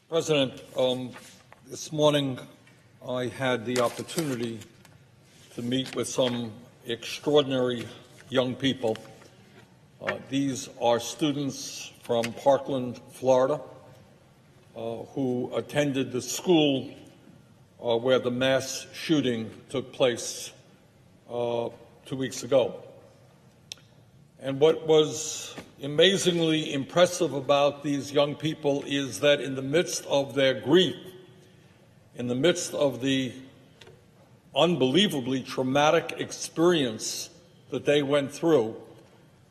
President, this morning I had the opportunity to meet with some extraordinary young people. These are students from Parkland, Florida, who attended the school where the mass shooting took place 2 weeks ago. And what was amazingly impressive about these young people is that in the midst of their grief, in the midst of the unbelievably traumatic experience that they went through,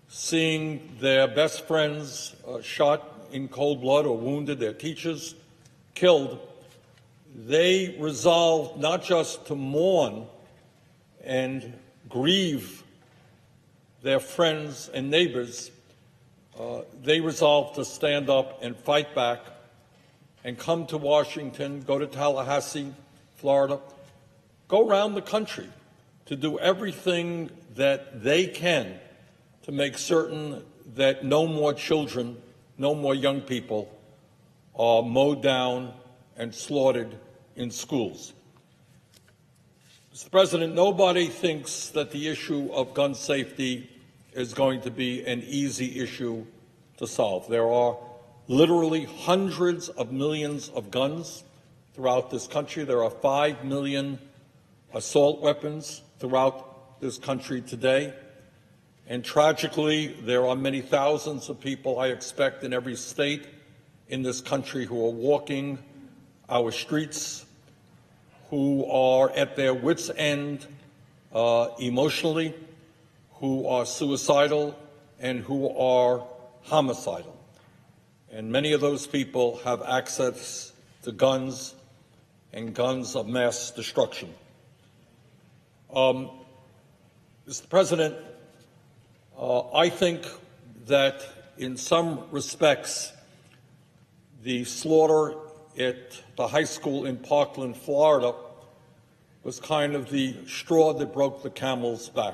seeing their best friends shot in cold blood or wounded, their teachers killed, they resolved not just to mourn and grieve their friends and neighbors, they resolved to stand up and fight back and come to Washington, go to Tallahassee, Florida, go around the country to do everything that they can to make certain that no more children, no more young people are mowed down and slaughtered in schools. Mr. President, nobody thinks that the issue of gun safety is going to be an easy issue to solve. There are literally hundreds of millions of guns throughout this country. There are 5 million assault weapons throughout this country today. And tragically, there are many thousands of people, I expect, in every state in this country who are walking our streets, who are at their wits' end emotionally, who are suicidal, and who are homicidal. And many of those people have access to guns and guns of mass destruction. Mr. President, I think that in some respects, the slaughter at the high school in Parkland, Florida, was kind of the straw that broke the camel's back.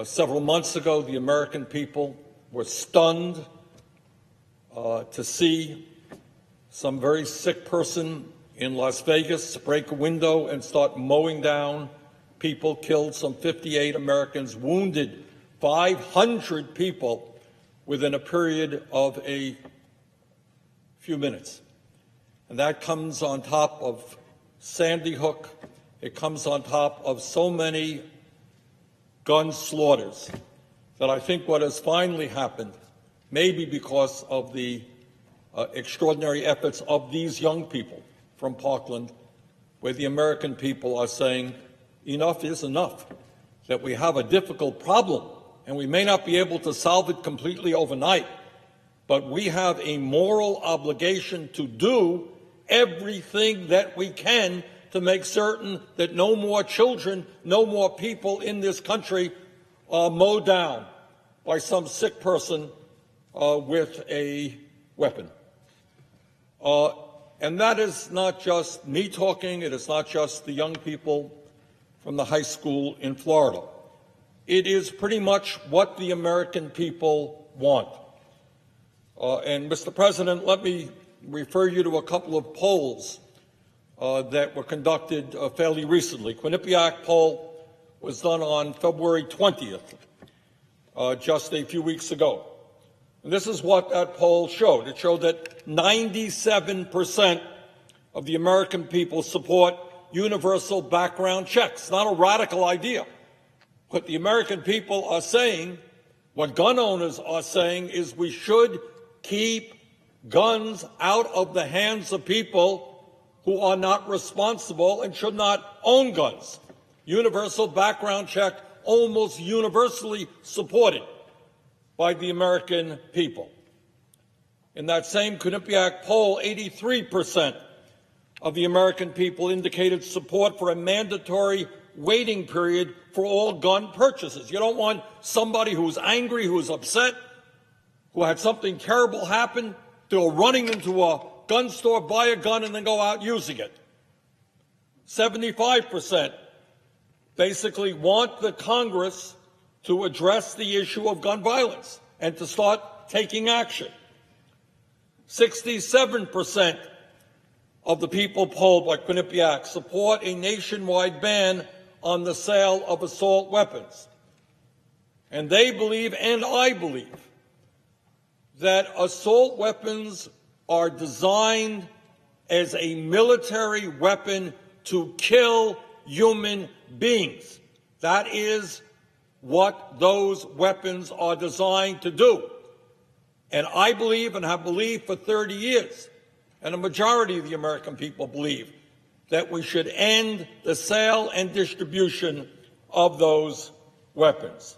Several months ago, the American people were stunned to see some very sick person in Las Vegas break a window and start mowing down people, killed some 58 Americans, wounded 500 people within a period of a few minutes. And that comes on top of Sandy Hook. It comes on top of so many gun slaughters that I think what has finally happened, maybe because of the extraordinary efforts of these young people from Parkland, where the American people are saying enough is enough, that we have a difficult problem and we may not be able to solve it completely overnight, but we have a moral obligation to do everything that we can to make certain that no more children, no more people in this country are mowed down by some sick person with a weapon. And that is not just me talking. It is not just the young people from the high school in Florida. It is pretty much what the American people want. And, Mr. President, let me refer you to a couple of polls that were conducted fairly recently. Quinnipiac poll was done on February 20th, just a few weeks ago. And this is what that poll showed. It showed that 97% of the American people support universal background checks. Not a radical idea. What the American people are saying, what gun owners are saying, is we should keep guns out of the hands of people who are not responsible and should not own guns. Universal background check almost universally supported by the American people. In that same Quinnipiac poll, 83% of the American people indicated support for a mandatory waiting period for all gun purchases. You don't want somebody who's angry, who's upset, who had something terrible happen, to go running into a gun store, buy a gun, and then go out using it. 75% basically want the Congress to address the issue of gun violence and to start taking action. 67% of the people polled by Quinnipiac support a nationwide ban on the sale of assault weapons. And they believe, and I believe, that assault weapons are designed as a military weapon to kill human beings. That is what those weapons are designed to do. And I believe, and have believed for 30 years, and a majority of the American people believe, that we should end the sale and distribution of those weapons.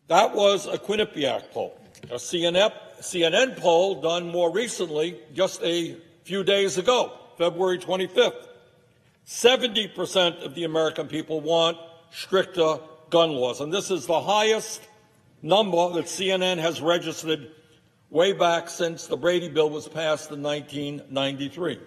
That was a Quinnipiac poll. A CNN poll done more recently, just a few days ago, February 25th. 70% of the American people want stricter gun laws, and this is the highest number that CNN has registered way back since the Brady Bill was passed in 1993.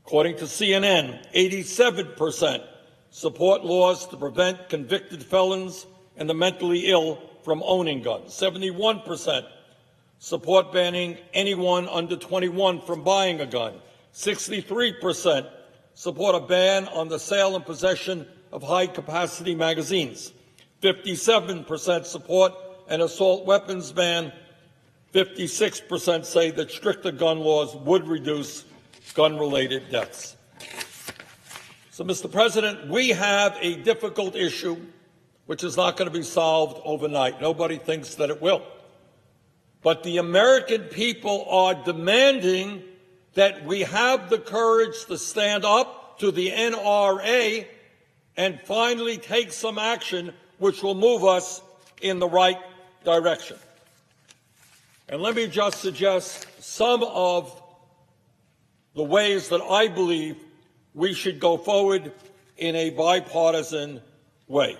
According to CNN, 87% support laws to prevent convicted felons and the mentally ill from owning guns. 71% support banning anyone under 21 from buying a gun. 63% support a ban on the sale and possession of high-capacity magazines. 57% support an assault weapons ban. 56% say that stricter gun laws would reduce gun-related deaths. So, Mr. President, we have a difficult issue which is not going to be solved overnight. Nobody thinks that it will. But the American people are demanding that we have the courage to stand up to the NRA and finally take some action which will move us in the right direction. And let me just suggest some of the ways that I believe we should go forward in a bipartisan way.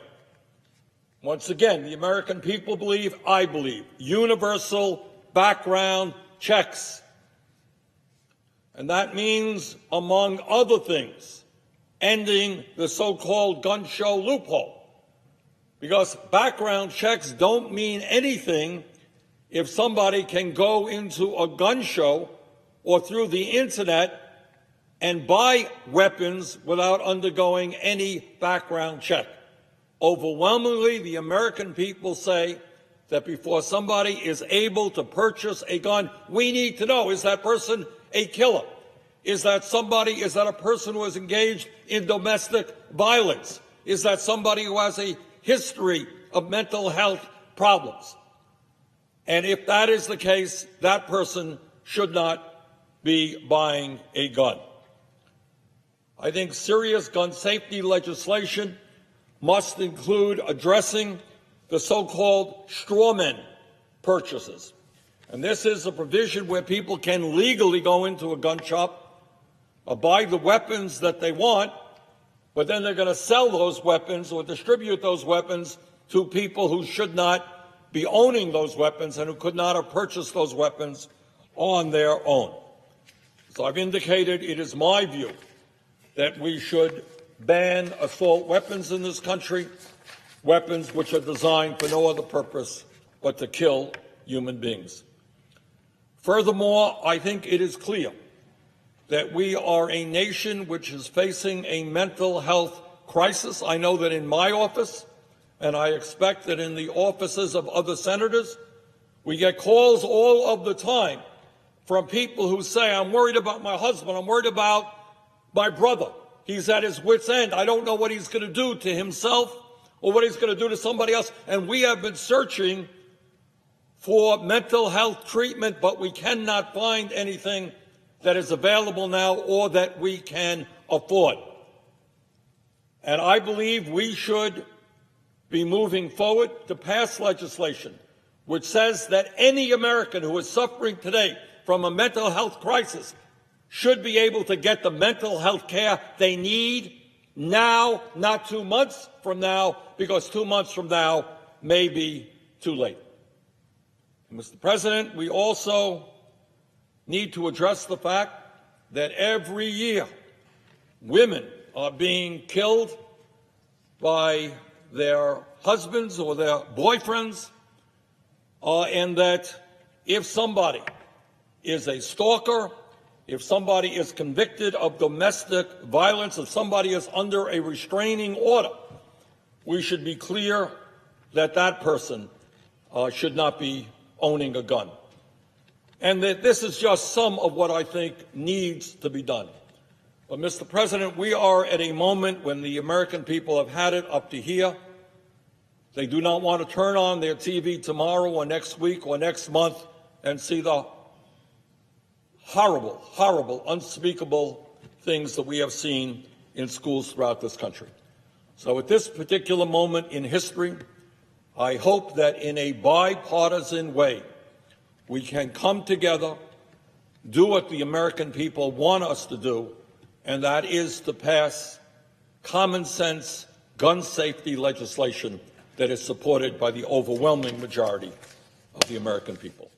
Once again, the American people believe, I believe, universal background checks. And that means, among other things, ending the so-called gun show loophole. Because background checks don't mean anything if somebody can go into a gun show or through the internet and buy weapons without undergoing any background check. Overwhelmingly, the American people say that before somebody is able to purchase a gun, we need to know, is that person a killer? Is that a person who is engaged in domestic violence? Is that somebody who has a history of mental health problems? And if that is the case, that person should not be buying a gun. I think serious gun safety legislation must include addressing the so-called strawman purchases. And this is a provision where people can legally go into a gun shop, buy the weapons that they want, but then they're going to sell those weapons or distribute those weapons to people who should not be owning those weapons and who could not have purchased those weapons on their own. So I've indicated it is my view that we should ban assault weapons in this country, weapons which are designed for no other purpose but to kill human beings. Furthermore, I think it is clear that we are a nation which is facing a mental health crisis. I know that in my office, and I expect that in the offices of other senators, we get calls all of the time from people who say, I'm worried about my husband, I'm worried about my brother. He's at his wit's end. I don't know what he's going to do to himself or what he's going to do to somebody else. And we have been searching for mental health treatment, but we cannot find anything that is available now or that we can afford. And I believe we should be moving forward to pass legislation which says that any American who is suffering today from a mental health crisis should be able to get the mental health care they need now, not 2 months from now, because 2 months from now may be too late. And Mr. President, we also need to address the fact that every year women are being killed by their husbands or their boyfriends and that if somebody is a stalker, if somebody is convicted of domestic violence, if somebody is under a restraining order, we should be clear that that person should not be owning a gun. And that this is just some of what I think needs to be done. But, Mr. President, we are at a moment when the American people have had it up to here. They do not want to turn on their TV tomorrow or next week or next month and see the horrible, horrible, unspeakable things that we have seen in schools throughout this country. So at this particular moment in history, I hope that in a bipartisan way, we can come together, do what the American people want us to do, and that is to pass common sense gun safety legislation that is supported by the overwhelming majority of the American people.